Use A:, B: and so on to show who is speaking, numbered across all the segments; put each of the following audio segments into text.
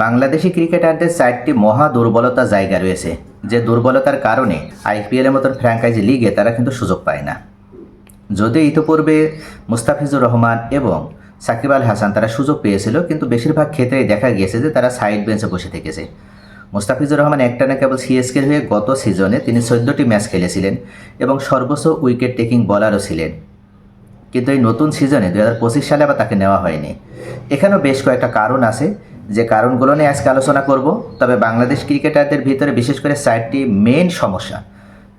A: বাংলাদেশি ক্রিকেটারদের 4টি মহা দুর্বলতা জায়গা রয়েছে, যে দুর্বলতার কারণে আইপিএলের মতন ফ্র্যাঞ্চাইজি লিগে তারা কিন্তু সুযোগ পায় না। যদিও ইতিপূর্বে মুস্তাফিজুর রহমান এবং সাকিব আল হাসান তারা সুযোগ পেয়েছিল, কিন্তু বেশিরভাগ ক্ষেত্রেই দেখা গিয়েছে যে তারা সাইড বেঞ্চে বসে থেকেছে। মুস্তাফিজুর রহমান একটানা কেবল সিএসকের হয়ে গত সিজনে তিনি 14টি ম্যাচ খেলেছিলেন এবং সর্বোচ্চ উইকেট টেকিং বলারও ছিলেন, কিন্তু এই নতুন সিজনে 2025 সালে আবার তাকে নেওয়া হয়নি। এখানেও বেশ কয়েকটা কারণ আছে, যে কারণগুলো নিয়ে আজকে আলোচনা করব। তবে বাংলাদেশ ক্রিকেটারদের ভিতরে বিশেষ করে 4টি মেইন সমস্যা,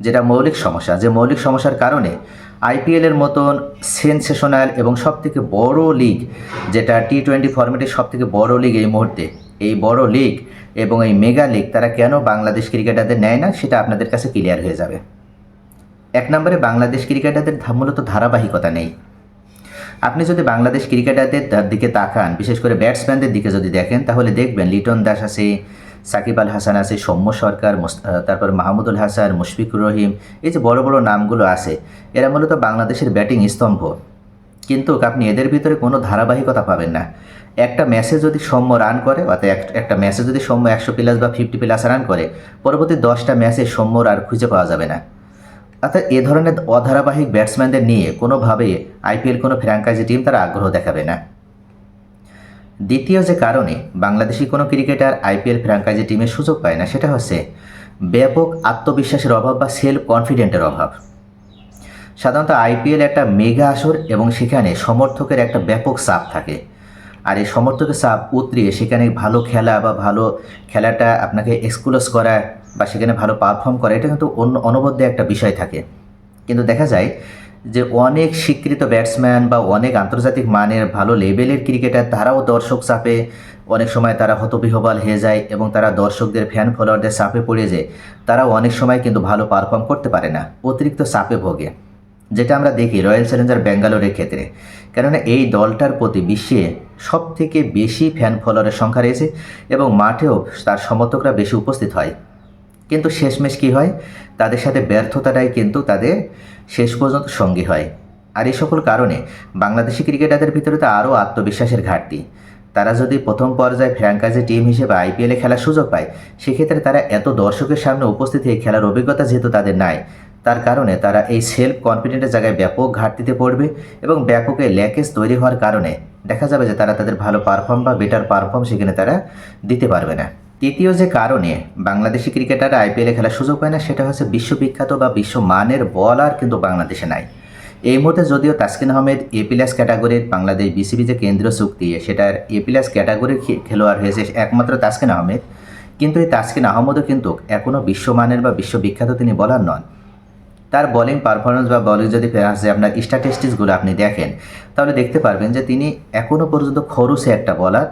A: যেটা মৌলিক সমস্যা, যে মৌলিক সমস্যার কারণে আইপিএলের মতন সেনসেশনাল এবং সবথেকে বড় লিগ, যেটা টি20 ফরম্যাটের সবথেকে বড় লিগ এই মুহূর্তে, এই বড় লিগ এবং এই মেগা লিগ তারা কেন বাংলাদেশ ক্রিকেটারদের নেয় না সেটা আপনাদের কাছে ক্লিয়ার হয়ে যাবে। 1 নম্বরে বাংলাদেশ ক্রিকেটারদের মূলত ধারাবাহিকতা নেই। আপনি যদি বাংলাদেশ ক্রিকেটারদের দিকে তাকান, বিশেষ করে ব্যাটসম্যানদের দিকে যদি দেখেন, তাহলে দেখবেন লিটন দাস আছে, সাকিব আল হাসান আছে, সৌম্য সরকার, তারপর মাহমুদুল হাসান, মুশফিকুর রহিম, এই যে বড় বড় নামগুলো আছে, এরা মূলত বাংলাদেশের ব্যাটিং স্তম্ভ। কিন্তু আপনি এদের ভিতরে কোনো ধারাবাহিকতা পাবেন না। একটা ম্যাচে যদি সৌম্য রান করে, অর্থাৎ একটা ম্যাচে যদি সৌম্য 100+ বা 50+ রান করে, পরবর্তী 10টা ম্যাচে সৌম্যর আর খুঁজে পাওয়া যাবে না। অর্থাৎ এ ধরনের অধারাবাহিক ব্যাটসম্যানদের নিয়ে কোনোভাবে আইপিএল কোনো ফ্র্যাঞ্চাইজি টিম তারা আগ্রহ দেখাবে না। দ্বিতীয় যে কারণে বাংলাদেশি কোনো ক্রিকেটার আইপিএল ফ্র্যাঞ্চাইজি টিমের সুযোগ পায় না, সেটা হচ্ছে ব্যাপক আত্মবিশ্বাসের অভাব বা সেলফ কনফিডেন্টের অভাব। সাধারণত আইপিএল একটা মেগা আসর এবং সেখানে সমর্থকের একটা ব্যাপক চাপ থাকে, আর এই সমর্থকের চাপ উতরিয়ে সেখানে ভালো খেলা বা ভালো খেলাটা আপনাকে এক্সক্লুজ করা বা সেখানে ভালো পারফর্ম করা, এটা কিন্তু অনবদ্য একটা বিষয় থাকে। কিন্তু দেখা যায় যে অনেক স্বীকৃত ব্যাটসম্যান বা অনেক আন্তর্জাতিক মানের ভালো লেভেলের ক্রিকেটার তারাও দর্শক চাপে অনেক সময় তারা হতবিহ্বল হয়ে যায় এবং তারা দর্শকদের ফ্যান ফলোয়ারদের চাপে পড়ে যায়, তারাও অনেক সময় কিন্তু ভালো পারফর্ম করতে পারে না, অতিরিক্ত চাপে ভোগে, যেটা আমরা দেখি রয়্যাল চ্যালেঞ্জার ব্যাঙ্গালোরের ক্ষেত্রে। কেননা এই দলটার প্রতি বিশ্বে সবথেকে বেশি ফ্যান ফলোয়ারের সংখ্যা রয়েছে এবং মাঠেও তার সমর্থকরা বেশি উপস্থিত হয়, কিন্তু শেষমেশ কী হয়, তাদের সাথে ব্যর্থতাটাই কিন্তু তাদের শেষ পর্যন্ত সঙ্গী হয়। আর এই সকল কারণে বাংলাদেশি ক্রিকেটারদের ভিতরে তো আরও আত্মবিশ্বাসের ঘাটতি। তারা যদি প্রথম পর্যায়ে ফ্র্যাঞ্চাইজি টিম হিসেবে আইপিএলে খেলার সুযোগ পায়, সেক্ষেত্রে তারা এত দর্শকের সামনে উপস্থিত হয়ে খেলার অভিজ্ঞতা যেহেতু তাদের নাই, তার কারণে তারা এই সেলফ কনফিডেন্টের জায়গায় ব্যাপক ঘাটতিতে পড়বে এবং ব্যাপক ল্যাকেজ তৈরি হওয়ার কারণে দেখা যাবে যে তারা তাদের ভালো পারফর্ম বা বেটার পারফর্ম সেখানে তারা দিতে পারবে না। তৃতীয় যে কারণে বাংলাদেশি ক্রিকেটাররা আইপিএলে খেলার সুযোগ পায় না, সেটা হচ্ছে বিশ্ববিখ্যাত বা বিশ্বমানের বলার কিন্তু বাংলাদেশে নাই। এই মুহূর্তে যদিও তাসকিন আহমেদ A+ ক্যাটাগরির বাংলাদেশ বিসিবি যে কেন্দ্রীয় চুক্তি, সেটার A+ ক্যাটাগরির খেলোয়াড় হয়েছে একমাত্র তাসকিন আহমেদ, কিন্তু এই তাসকিন আহমেদও কিন্তু এখনও বিশ্বমানের বা বিশ্ববিখ্যাত তিনি বলার নন। তার বোলিং পারফরমেন্স বা বলিং যদি আপনার স্ট্যাটিস্টিক্সগুলো আপনি দেখেন, তাহলে দেখতে পারবেন যে তিনি এখনও পর্যন্ত খরুসে একটা বলার।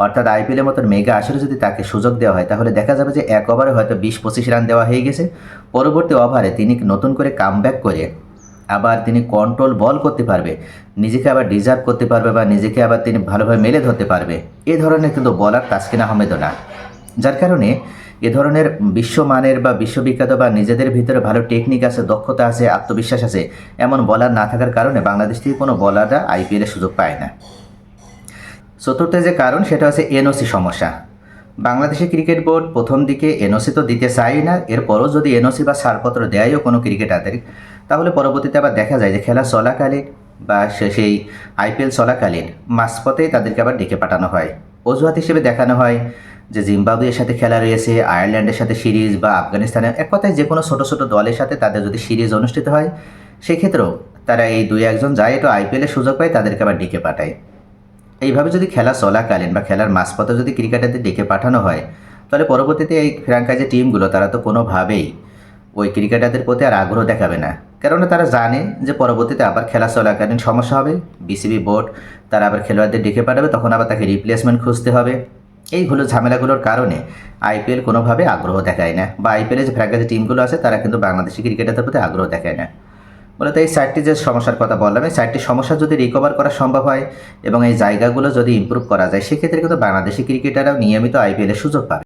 A: অর্থাৎ আইপিএলের মতন মেগা আসরে যদি তাকে সুযোগ দেওয়া হয়, তাহলে দেখা যাবে যে এক ওভারে হয়তো 20-25 রান দেওয়া হয়ে গেছে, পরবর্তী ওভারে তিনি নতুন করে কামব্যাক করে আবার তিনি কন্ট্রোল বল করতে পারবে, নিজেকে আবার ডিজার্ভ করতে পারবে বা নিজেকে আবার তিনি ভালোভাবে মেলে ধরতে পারবে। এ ধরনের কিন্তু বলার তাসকিন আহমেদও না, যার কারণে এ ধরনের বিশ্বমানের বা বিশ্ববিখ্যাত বা নিজেদের ভিতরে ভালো টেকনিক আছে, দক্ষতা আছে, আত্মবিশ্বাস আছে, এমন বলার না থাকার কারণে বাংলাদেশ থেকে কোনো বলাররা আইপিএলে সুযোগ পায় না। চতুর্থ যে কারণ, সেটা হচ্ছে এনওসি সমস্যা। বাংলাদেশের ক্রিকেট বোর্ড প্রথম দিকে এনওসি তো দিতে চায় না, এরপরও যদি এনওসি বা ছাড়পত্র দেয়ও কোনো ক্রিকেটারদের, তাহলে পরবর্তীতে আবার দেখা যায় যে খেলা চলাকালীন বা সেই আইপিএল চলাকালীন মাঝপথেই তাদেরকে আবার ডেকে পাঠানো হয়। অজুহাত হিসেবে দেখানো হয় যে জিম্বাবুয়ের সাথে খেলা রয়েছে, আয়ারল্যান্ডের সাথে সিরিজ বা আফগানিস্তানের, এক কথায় যে কোনো ছোটো ছোটো দলের সাথে তাদের যদি সিরিজ অনুষ্ঠিত হয়, সেক্ষেত্রেও তারা এই 2-1 যায় একটু আইপিএলের সুযোগ পায়, তাদেরকে আবার ডেকে পাঠায়। এইভাবে যদি খেলা চলাকালীন বা খেলার মাঝপথে যদি ক্রিকেটারদের ডেকে পাঠানো হয়, তাহলে পরবর্তীতে এই ফ্র্যাঞ্চাইজি টিমগুলো তারা তো কোনোভাবেই ওই ক্রিকেটারদের প্রতি আর আগ্রহ দেখাবে না, কেননা তারা জানে যে পরবর্তীতে আবার খেলা চলাকালীন সমস্যা হবে, বিসিবি বোর্ড তারা আবার খেলোয়াড়দের ডেকে পাঠাবে, তখন আবার তাকে রিপ্লেসমেন্ট খুঁজতে হবে। এইগুলো ঝামেলাগুলোর কারণে আইপিএল কোনোভাবে আগ্রহ দেখায় না, বা আইপিএলে যে ফ্র্যাঞ্চাইজি টিমগুলো আছে তারা কিন্তু বাংলাদেশি ক্রিকেটারদের প্রতি আগ্রহ দেখায় না। মূলত এই 4টি যে সমস্যার কথা বললাম, এই 4টি সমস্যা যদি রিকভার করা সম্ভব হয় এবং এই জায়গাগুলো যদি ইমপ্রুভ করা যায়, সেক্ষেত্রে কিন্তু বাংলাদেশি ক্রিকেটাররাও নিয়মিত আইপিএলের সুযোগ পাবে।